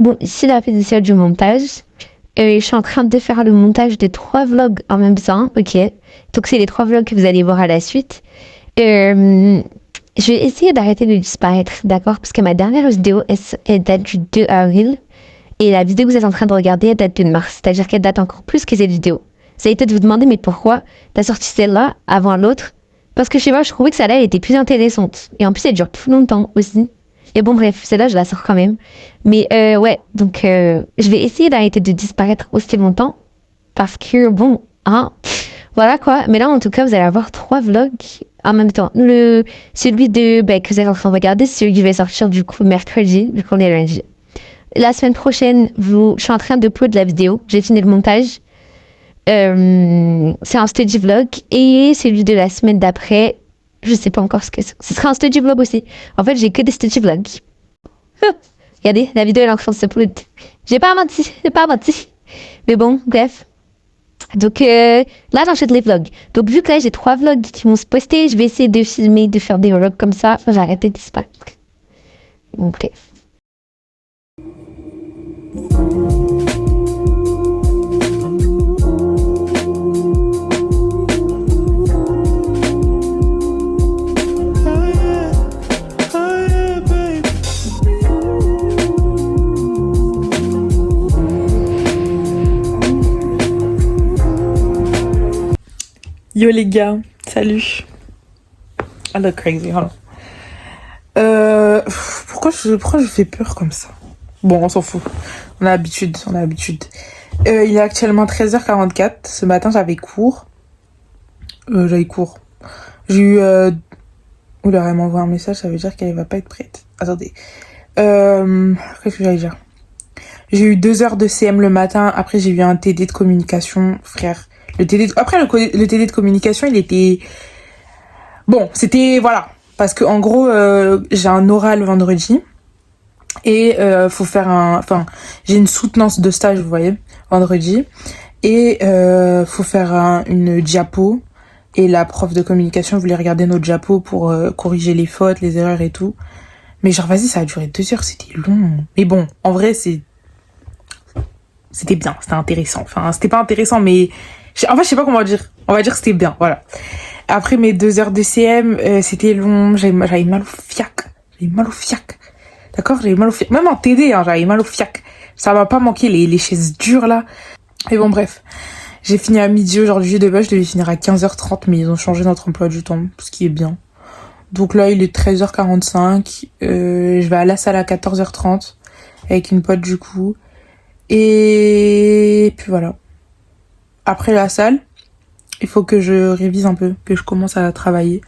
Bon, ici la période du montage. Je suis en train de faire le montage des 3 vlogs en même temps, ok. Donc c'est les 3 vlogs que vous allez voir à la suite. Je vais essayer d'arrêter de disparaître, d'accord? Parce que ma dernière vidéo, elle date du 2 avril. Et la vidéo que vous êtes en train de regarder, elle date de mars. C'est-à-dire qu'elle date encore plus que cette vidéo. Ça a été de vous demander, mais pourquoi t'as sorti celle-là avant l'autre? Parce que je sais pas, je trouvais que celle-là, elle était plus intéressante. Et en plus, elle dure plus longtemps aussi. Et bon, bref, celle-là, je la sors quand même. Mais ouais, donc je vais essayer d'arrêter de disparaître aussi longtemps. Parce que, bon, hein, voilà quoi. Mais là, en tout cas, vous allez avoir 3 vlogs en même temps. Celui de, que vous êtes en train de regarder, c'est celui qui va sortir du coup mercredi, vu qu'on est lundi. La semaine prochaine, je suis en train de upload la vidéo. J'ai fini le montage. C'est un study vlog. Et celui de la semaine d'après, je sais pas encore ce que c'est. Ce sera un study vlog aussi. En fait, j'ai que des study vlogs. Regardez, la vidéo est en train de s'upload. J'ai pas menti. Mais bon, bref. Donc là, j'enchaîne les vlogs. Donc vu que là, j'ai 3 vlogs qui vont se poster, je vais essayer de filmer, de faire des vlogs comme ça. Enfin, j'ai arrêté de disparaître. Donc bref. Yo les gars, salut. I look crazy, hold on. Pourquoi je fais peur comme ça? Bon, on s'en fout. On a l'habitude. Il est actuellement 13h44. Ce matin, j'avais cours. J'ai eu... Oula, elle m'envoie un message, ça veut dire qu'elle va pas être prête. Attendez. Qu'est-ce que j'allais dire? J'ai eu 2 heures de CM le matin. Après, j'ai eu un TD de communication, frère. Après, le TD de communication, il était... Bon, c'était... Voilà. Parce que en gros, j'ai un oral vendredi. Et faut faire un... Enfin, j'ai une soutenance de stage, vous voyez, vendredi. Et faut faire une diapo. Et la prof de communication voulait regarder notre diapo pour corriger les fautes, les erreurs et tout. Mais genre, vas-y, ça a duré 2 heures, c'était long. Mais bon, en vrai, c'était bien, c'était intéressant. Enfin, c'était pas intéressant, mais... En fait, je sais pas comment dire. On va dire que c'était bien, voilà. Après mes 2 heures de CM, c'était long. J'avais mal au fiac. D'accord? J'avais mal au fiac. Même en TD, hein, j'avais mal au fiac. Ça m'a pas manqué les chaises dures, là. Et bon, bref. J'ai fini à midi aujourd'hui. De base, je devais finir à 15h30, mais ils ont changé notre emploi du temps, ce qui est bien. Donc là, il est 13h45. Je vais à la salle à 14h30 avec une pote, du coup. Et puis voilà. Après la salle, il faut que je révise un peu, que je commence à travailler.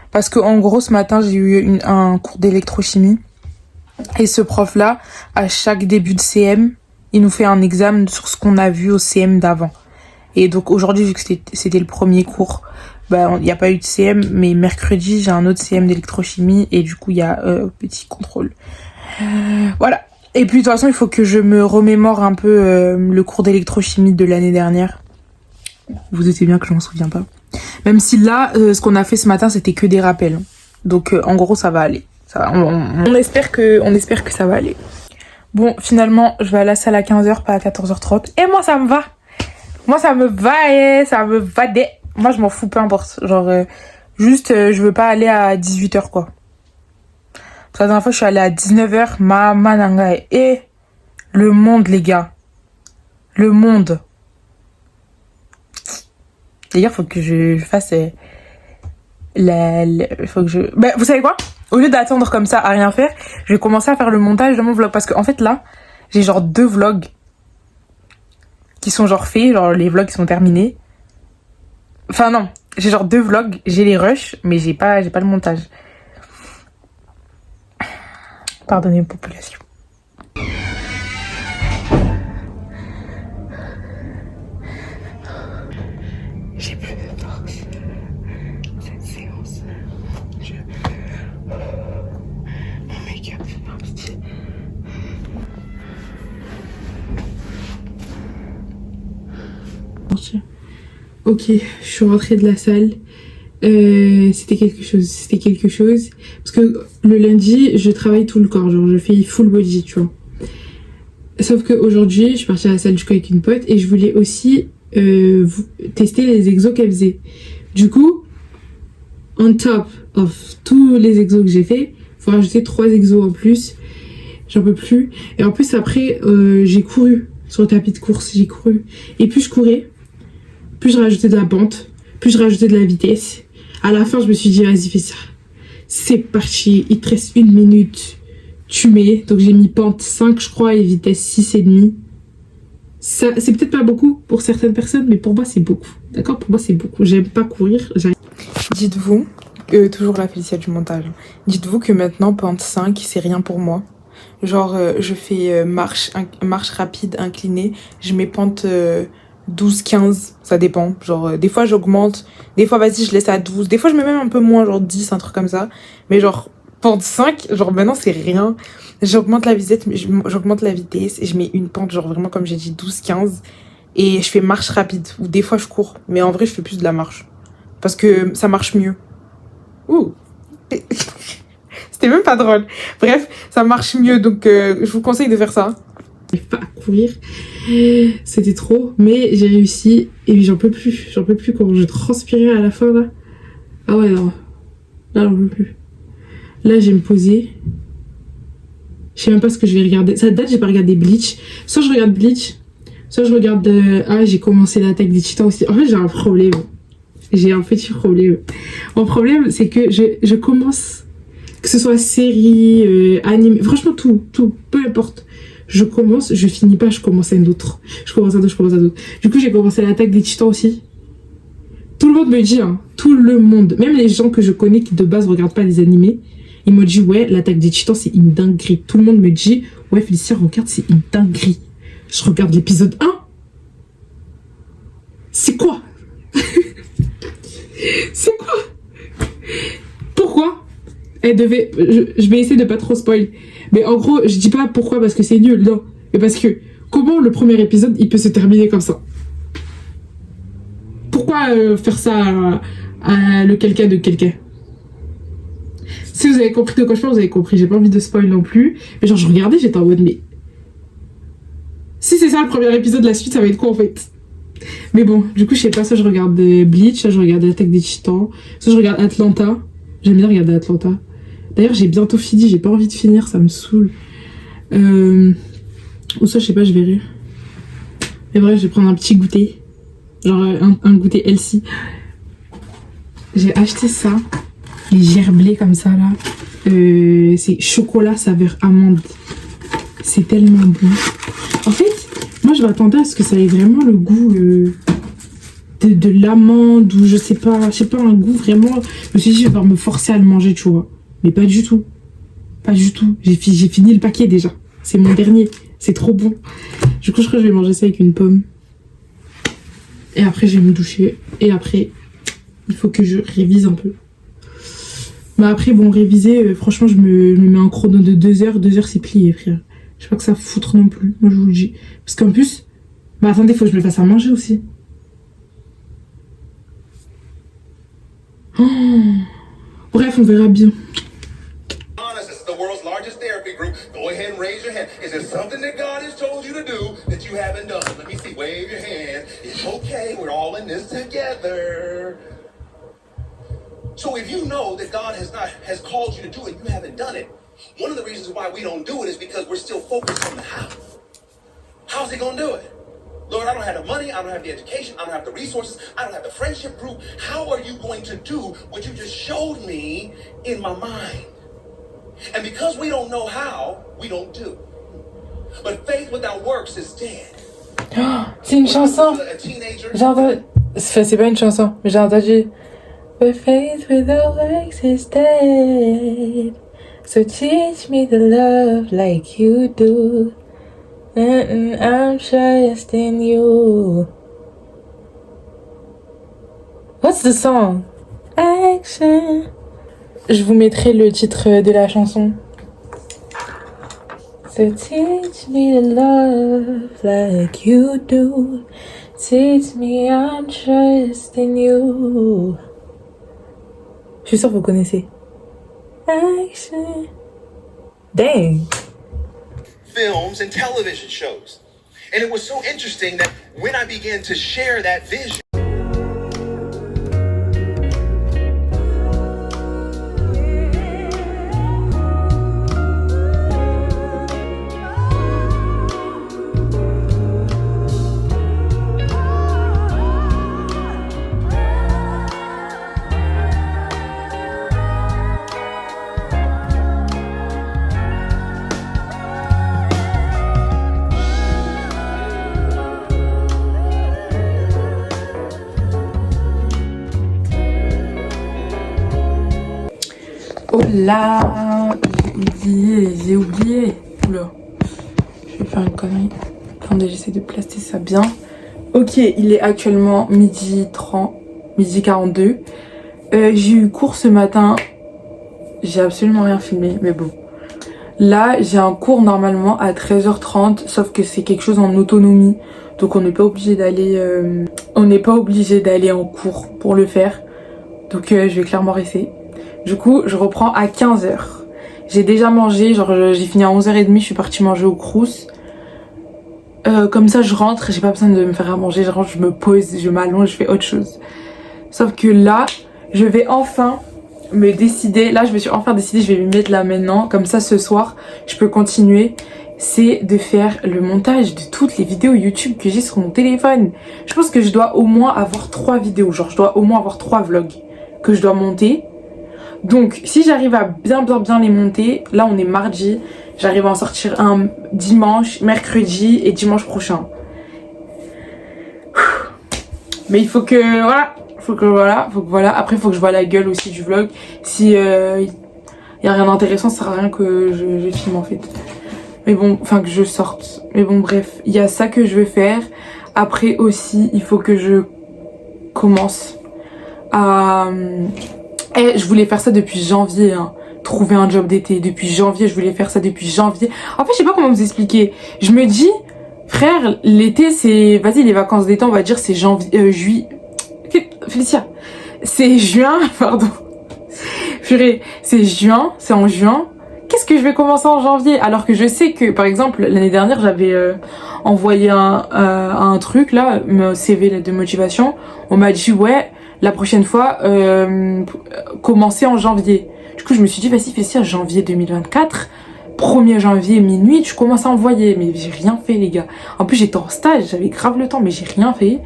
Parce que en gros, ce matin, j'ai eu un cours d'électrochimie. Et ce prof-là, à chaque début de CM, il nous fait un examen sur ce qu'on a vu au CM d'avant. Et donc aujourd'hui, vu que c'était le premier cours, il n'y a pas eu de CM, mais mercredi, j'ai un autre CM d'électrochimie. Et du coup, il y a petit contrôle. Voilà. Et puis de toute façon, il faut que je me remémore un peu le cours d'électrochimie de l'année dernière. Vous doutez bien que je m'en souviens pas. Même si là, ce qu'on a fait ce matin, c'était que des rappels. Donc en gros, ça va aller. On espère que ça va aller. Bon, finalement, je vais à la salle à 15h, pas à 14h30. Et moi, ça me va. Moi, ça me va. Moi, je m'en fous, peu importe. Genre, juste, je veux pas aller à 18h, quoi. La dernière fois, je suis allée à 19h, Mama Nangai. Et le monde, les gars. Le monde. D'ailleurs, faut que je fasse faut que je... vous savez quoi? Au lieu d'attendre comme ça à rien faire, je vais commencer à faire le montage de mon vlog. Parce qu'en fait, là, j'ai genre 2 vlogs qui sont genre faits. Genre, les vlogs qui sont terminés. Enfin, non. J'ai genre 2 vlogs. J'ai les rushs, mais j'ai pas le montage. Pardonnez, population. J'ai plus de force. Cette séance. Mon make-up, par pitié. Ok, je suis rentrée de la salle. C'était quelque chose. Parce que le lundi, je travaille tout le corps. Genre, je fais full body, tu vois. Sauf qu'aujourd'hui, je suis partie à la salle du coup avec une pote et je voulais aussi tester les exos qu'elle faisait. Du coup, on top of tous les exos que j'ai fait, faut rajouter 3 exos en plus. J'en peux plus. Et en plus, après, j'ai couru sur le tapis de course, j'ai couru. Et plus je courais, plus je rajoutais de la pente, plus je rajoutais de la vitesse. À la fin, je me suis dit, vas-y, fais ça. C'est parti, il te reste 1 minute. Tu mets. Donc j'ai mis pente 5, je crois, et vitesse 6,5. Ça, c'est peut-être pas beaucoup pour certaines personnes, mais pour moi, c'est beaucoup. D'accord? Pour moi, c'est beaucoup. J'aime pas courir. Dites-vous, toujours la Félicia du montage, dites-vous que maintenant, pente 5, c'est rien pour moi. Genre, je fais marche rapide, inclinée, je mets pente 12, 15, ça dépend. Genre, des fois, j'augmente, des fois, vas-y, je laisse à 12, des fois, je mets même un peu moins, genre 10, un truc comme ça. Mais genre, pente 5, genre maintenant, c'est rien. J'augmente la vitesse et je mets une pente, genre vraiment, comme j'ai dit, 12, 15. Et je fais marche rapide, ou des fois, je cours. Mais en vrai, je fais plus de la marche. Parce que ça marche mieux. Ouh. C'était même pas drôle. Bref, ça marche mieux, donc je vous conseille de faire ça. J'arrive pas à courir, c'était trop, mais j'ai réussi et j'en peux plus quand je transpirais à la fin là. Ah ouais, non, là j'en peux plus. Là, je vais me poser. Je sais même pas ce que je vais regarder. Ça date, j'ai pas regardé Bleach. Soit je regarde Bleach, soit je regarde. Ah, j'ai commencé l'attaque des Titans aussi. En fait, j'ai un problème. J'ai un petit problème. Mon problème, c'est que je commence, que ce soit série, anime, franchement tout, peu importe. Je commence, je finis pas, je commence un autre. Je commence un autre. Du coup, j'ai commencé l'attaque des Titans aussi. Tout le monde me dit, hein, tout le monde, même les gens que je connais qui de base regardent pas les animés, ils m'ont dit, ouais, l'attaque des Titans, c'est une dinguerie. Tout le monde me dit, ouais, Félicia, regarde, c'est une dinguerie. Je regarde l'épisode 1. C'est quoi? C'est quoi? Pourquoi elle devait... Je vais essayer de pas trop spoil. Mais en gros, je dis pas pourquoi parce que c'est nul, non. Mais parce que comment le premier épisode, il peut se terminer comme ça? Pourquoi faire ça à le quelqu'un de quelqu'un? Si vous avez compris de quoi je parle, vous avez compris. J'ai pas envie de spoil non plus. Mais genre, je regardais, j'étais en mode, mais... Si c'est ça le premier épisode, la suite, ça va être quoi en fait? Mais bon, du coup, je sais pas, soit je regarde Bleach, soit je regarde l'Attaque des Titans, soit je regarde Atlanta. J'aime bien regarder Atlanta. D'ailleurs, j'ai bientôt fini, j'ai pas envie de finir, ça me saoule. Ou soit, je sais pas, je verrai. Mais bref, je vais prendre un petit goûter. Genre un goûter healthy. J'ai acheté ça, les gerblés comme ça là. C'est chocolat saveur amande. C'est tellement bon. En fait, moi je m'attendais à ce que ça ait vraiment le goût de l'amande ou je sais pas, un goût vraiment. Je me suis dit, je vais devoir me forcer à le manger, tu vois. Mais pas du tout. Pas du tout. J'ai fini le paquet déjà. C'est mon dernier. C'est trop bon. Du coup, je crois que je vais manger ça avec une pomme. Et après, je vais me doucher. Et après, il faut que je révise un peu. Mais après, bon, réviser, franchement, je me mets un chrono de 2 heures. 2 heures, c'est plié, frère. Je sais pas que ça foutre non plus. Moi, je vous le dis. Parce qu'en plus, bah attendez, faut que je me fasse à manger aussi. Oh. Bref, on verra bien. Therapy group, go ahead and raise your hand. Is there something that God has told you to do that you haven't done? Let me see. Wave your hand. It's okay. We're all in this together. So if you know that God has called you to do it, you haven't done it. One of the reasons why we don't do it is because we're still focused on the how. How's he gonna do it? Lord, I don't have the money, I don't have the education, I don't have the resources, I don't have the friendship group. How are you going to do what you just showed me in my mind? And because we don't know how, we don't do. But faith without works is dead. Oh, c'est une chanson. J'ai entendu... Enfin, c'est pas une chanson, mais j'ai entendu... But faith without works is dead. So teach me to love like you do. I'm trusting you. What's the song? Action. Je vous mettrai le titre de la chanson. So teach me to love like you do. Teach me I'm trusting you. Je suis sûre que vous connaissez. Action. Dang. films and television shows. And it was so interesting that when I began to share that vision, Oh là, j'ai oublié. Oula, je vais faire une connerie. Attendez, j'essaie de placer ça bien. Ok, il est actuellement midi 30, midi 42. J'ai eu cours ce matin. J'ai absolument rien filmé, mais bon. Là, j'ai un cours normalement à 13h30, sauf que c'est quelque chose en autonomie. Donc on n'est pas obligé d'aller en cours pour le faire. Donc je vais clairement rester. Du coup, je reprends à 15h. J'ai déjà mangé, genre j'ai fini à 11h30, je suis partie manger au Crous. Comme ça, je rentre, j'ai pas besoin de me faire à manger, je rentre, je me pose, je m'allonge, je fais autre chose. Sauf que là, je vais enfin me décider, là je me suis enfin décidée, je vais me mettre là maintenant, comme ça ce soir, je peux continuer. C'est de faire le montage de toutes les vidéos YouTube que j'ai sur mon téléphone. Je pense que je dois au moins avoir 3 vidéos, genre je dois au moins avoir 3 vlogs que je dois monter. Donc, si j'arrive à bien les monter, là on est mardi, j'arrive à en sortir un dimanche, mercredi et dimanche prochain. Mais il faut que, voilà, après il faut que je vois la gueule aussi du vlog. Si y a rien d'intéressant, ça sert à rien que je filme en fait. Mais bon, enfin que je sorte. Mais bon, bref, il y a ça que je veux faire. Après aussi, il faut que je commence à... je voulais faire ça depuis janvier, hein. Trouver un job d'été. Depuis janvier, je voulais faire ça depuis janvier. En fait, je sais pas comment vous expliquer. Je me dis, frère, l'été, c'est... Vas-y, les vacances d'été, on va dire, c'est janvier... juillet... Félicia. C'est juin, pardon. Purée, c'est juin, c'est en juin. Qu'est-ce que je vais commencer en janvier? Alors que je sais que, par exemple, l'année dernière, j'avais envoyé un truc, là, mon CV de motivation. On m'a dit, ouais... La prochaine fois, commencer en janvier. Du coup, je me suis dit, vas-y, fais ça, janvier 2024. 1er janvier, minuit, tu commences à envoyer. Mais j'ai rien fait, les gars. En plus, j'étais en stage, j'avais grave le temps, mais j'ai rien fait.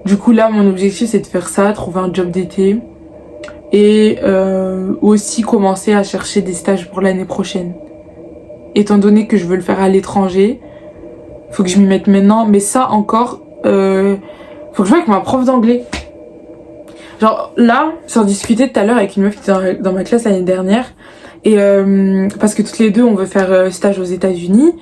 Du coup, là, mon objectif, c'est de faire ça, trouver un job d'été. Et aussi commencer à chercher des stages pour l'année prochaine. Étant donné que je veux le faire à l'étranger, faut que je m'y mette maintenant. Mais ça, encore, faut que je vois avec ma prof d'anglais. Genre là, j'en discutais tout à l'heure avec une meuf qui était dans ma classe l'année dernière. Et parce que toutes les deux, on veut faire stage aux États-Unis.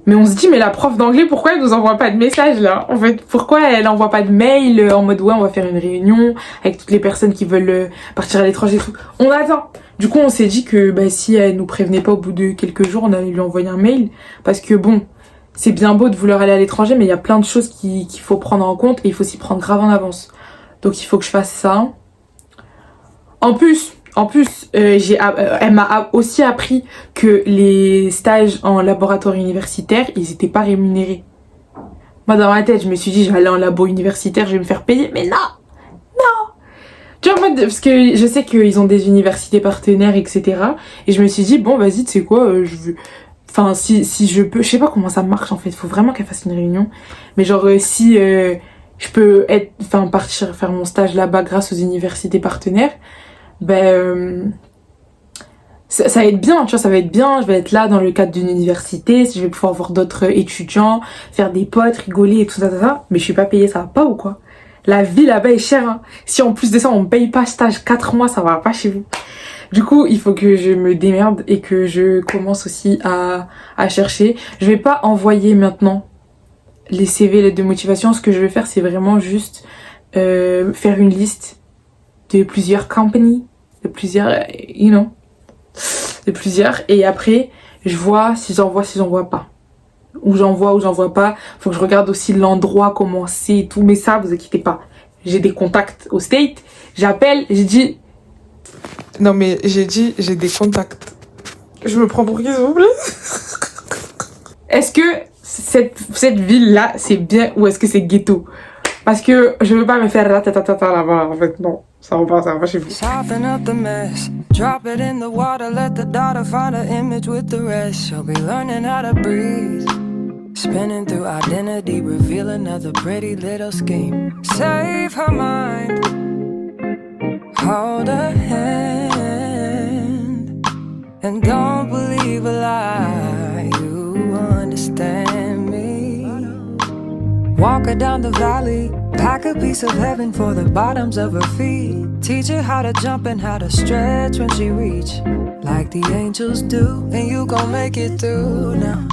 Mais on se dit, mais la prof d'anglais, pourquoi elle nous envoie pas de message là? En fait, pourquoi elle envoie pas de mail en mode ouais, on va faire une réunion avec toutes les personnes qui veulent partir à l'étranger et tout. On attend. Du coup, on s'est dit que bah, si elle nous prévenait pas au bout de quelques jours, on allait lui envoyer un mail. Parce que bon, c'est bien beau de vouloir aller à l'étranger, mais il y a plein de choses qu'il faut prendre en compte et il faut s'y prendre grave en avance. Donc il faut que je fasse ça. En plus, elle m'a aussi appris que les stages en laboratoire universitaire, ils étaient pas rémunérés. Moi dans ma tête, je me suis dit, je vais aller en labo universitaire, je vais me faire payer. Mais non. Tu vois, en mode, parce que je sais qu'ils ont des universités partenaires, etc. Et je me suis dit, bon, vas-y, tu sais quoi, je veux... Enfin, si je peux... Je sais pas comment ça marche, en fait. Faut vraiment qu'elle fasse une réunion. Mais genre, si... je peux partir faire mon stage là-bas grâce aux universités partenaires, ben ça va être bien, tu vois, ça va être bien, je vais être là dans le cadre d'une université, je vais pouvoir voir d'autres étudiants, faire des potes, rigoler et tout ça, mais je suis pas payée, ça va pas ou quoi? La vie là-bas est chère, hein. Si en plus de ça on me paye pas stage 4 mois, ça va pas chez vous. Du coup, il faut que je me démerde et que je commence aussi à chercher. Je vais pas envoyer maintenant les CV de motivation. Ce que je vais faire, c'est vraiment juste faire une liste de plusieurs compagnies, de plusieurs, de plusieurs. Et après, je vois si j'envoie pas. Ou j'envoie pas. Faut que je regarde aussi l'endroit, comment c'est et tout. Mais ça, vous inquiétez pas. J'ai des contacts au State. J'appelle, j'ai dit... Non mais j'ai dit, j'ai des contacts. Je me prends pour qui, s'il vous plaît? est-ce que cette ville-là, c'est bien ou est-ce que c'est ghetto? Parce que je veux pas me faire la tête là-bas, en fait, non. Ça va pas chez vous. Soften up the mess, drop it in the water, let the daughter find her image with the rest. She'll be learning how to breathe, spinning through identity, reveal another pretty little scheme. Save her mind, hold her hand, and don't believe a lie, you understand me. Walk her down the valley, pack a piece of heaven for the bottoms of her feet. Teach her how to jump and how to stretch when she reach, like the angels do, and you gon' make it through now.